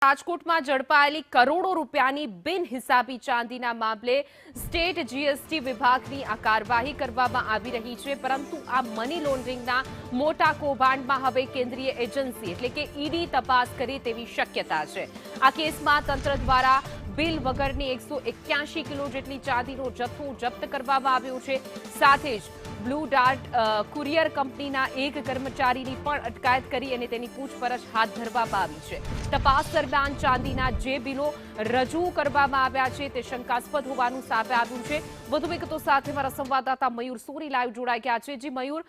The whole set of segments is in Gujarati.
રાજકોટમાં ઝડપાયેલી કરોડો રૂપિયાની બિનહિસાબી ચાંદીના મામલે સ્ટેટ જીએસટી વિભાગની આ કાર્યવાહી કરવામાં આવી રહી છે, પરંતુ આ મની લોન્ડરિંગના મોટા કૌભાંડમાં હવે કેન્દ્રીય એજન્સી એટલે કે ઈડી તપાસ કરે તેવી શક્યતા છે। આ કેસમાં તંત્ર દ્વારા બિલ વગરની 181 કિલો જેટલી ચાંદીનો જથ્થો જપ્ત કરવામાં આવ્યો છે। સાથે જ બ્લુ ડાર્ટ કુરિયર કંપનીના એક કર્મચારીની પણ અટકાયત કરી અને તેની પૂછપરછ હાથ ધરવામાં આવી છે। તપાસ દરમિયાન ચાંદીના જે બિલો રજૂ કરવામાં આવ્યા છે તે શંકાસ્પદ હોવાનું સામે આવ્યું છે। વધુ વિગતો સાથે મારા સંવાદદાતા મયુર સોની લાઈવ જોડાઈ ગયા છે। જી મયુર,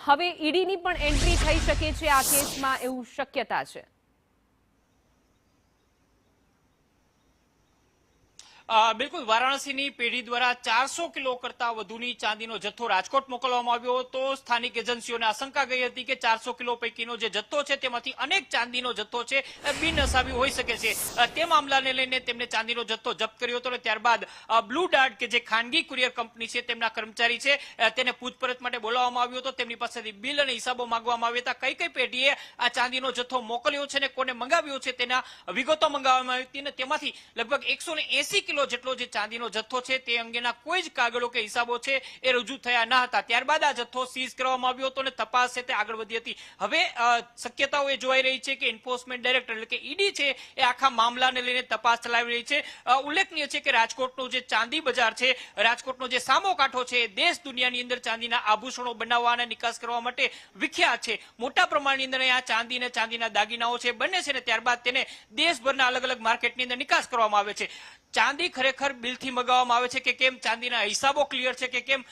હવે ઈડીની પણ એન્ટ્રી થઈ શકે છે આ કેસમાં, એવું શક્યતા છે? બિલકુલ, વારાણસીની પેઢી દ્વારા 400 કિલો કરતા વધુની ચાંદીનો જથ્થો રાજકોટ મોકલવામાં આવ્યો હતો। સ્થાનિક એજન્સીઓને આશંકા ગઈ હતી કે 400 કિલો પૈકીનો જે જથ્થો છે તેમાંથી અનેક ચાંદીનો જથ્થો છે બિનહિસાબી હોઈ શકે છે। તે મામલાને લઈને તેમને ચાંદીનો જથ્થો જપ્ત કર્યો હતો અને ત્યારબાદ બ્લુ ડાર્ટ કે જે ખાનગી કુરિયર કંપની છે તેમના કર્મચારી છે તેને પૂછપરછ માટે બોલાવવામાં આવ્યો હતો। તેમની પાસેથી બિલ અને હિસાબો માંગવામાં આવ્યા હતા। કઈ પેઢીએ આ ચાંદીનો જથ્થો મોકલ્યો છે અને કોને મંગાવ્યો છે તેના વિગતો મંગાવવામાં આવી હતી અને તેમાંથી લગભગ 180 કિલો જેટલો જે ચાંદીનો જથ્થો છે તે અંગેના કોઈ જ કાગળો કે હિસાબો છે એ રજૂ થયા ન હતા। ત્યારબાદ આ જથ્થો સીઝ કરવામાં આવ્યો હતો અને તપાસ છે તે આગળ વધી હતી। હવે શક્યતાઓ એ જોવાઈ રહી છે કે એન્ફોર્સમેન્ટ ડાયરેક્ટર એટલે કે ઈડી છે એ આખા મામલાને લઈને તપાસ ચલાવી રહી છે। ઉલ્લેખનીય છે કે રાજકોટનું જે ચાંદી બજાર છે, રાજકોટનો જે સામો કાંઠો છે, દેશ દુનિયાની અંદર ચાંદીના આભૂષણો બનાવવા અને નિકાસ કરવા માટે વિખ્યાત છે। મોટા પ્રમાણની અંદર અહીંયા ચાંદી અને ચાંદીના દાગીનાઓ છે બને છે ને ત્યારબાદ તેને દેશભરના અલગ અલગ માર્કેટની અંદર નિકાસ કરવામાં આવે છે। ચાંદી ખરેખર બિલથી મંગાવવામાં આવે છે કે કેમ, ચાંદીના હિસાબો ક્લિયર છે કે કેમ,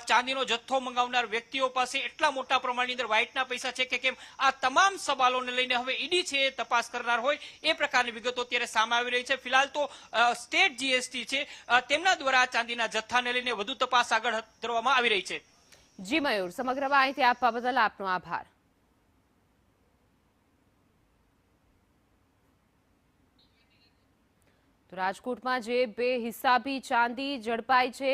ચાંદીનો જથ્થો મંગાવનાર વ્યક્તિઓ પાસે એટલા મોટા પ્રમાણની અંદર વ્હાઇટના પૈસા છે કે કેમ, આ તમામ સવાલોને લઈને હવે ઈડી છે તપાસ કરનાર હોય એ પ્રકારની વિગતો અત્યારે સામે આવી રહી છે। ફિલહાલ તો સ્ટેટ જીએસટી છે તેમના દ્વારા ચાંદીના જથ્થાને લઈને વધુ તપાસ આગળ ધરવામાં આવી રહી છે। જી મયુર, સમગ્ર માહિતી આપવા બદલ આપનો આભાર। રાજકોટમાં જે બેહિસાબી ચાંદી ઝડપાઈ છે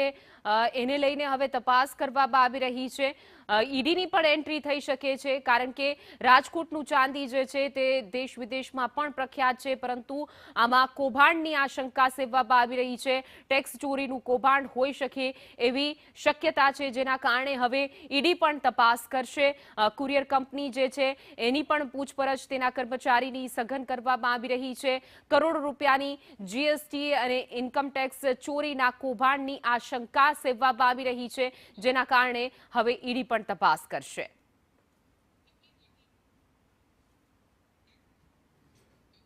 એને લઈને હવે તપાસ કરવામાં આવી રહી છે। ઈડીની પણ એન્ટ્રી થઈ શકે છે, કારણ કે રાજકોટનું ચાંદી જે છે તે દેશ વિદેશમાં પણ પ્રખ્યાત છે, પરંતુ આમાં કૌભાંડની આશંકા સેવવામાં આવી રહી છે। ટેક્સ ચોરીનું કૌભાંડ હોઈ શકે એવી શક્યતા છે, જેના કારણે હવે ઈડી પણ તપાસ કરશે। કુરિયર કંપની જે છે એની પણ પૂછપરછ તેના કર્મચારીની સઘન કરવામાં આવી રહી છે। કરોડો રૂપિયાની જીએસટી અને ઇન્કમ ટેક્સ ચોરીના કૌભાંડની આશંકા સેવવામાં આવી રહી છે, જેના કારણે હવે ઈડી પણ તપાસ કરશે।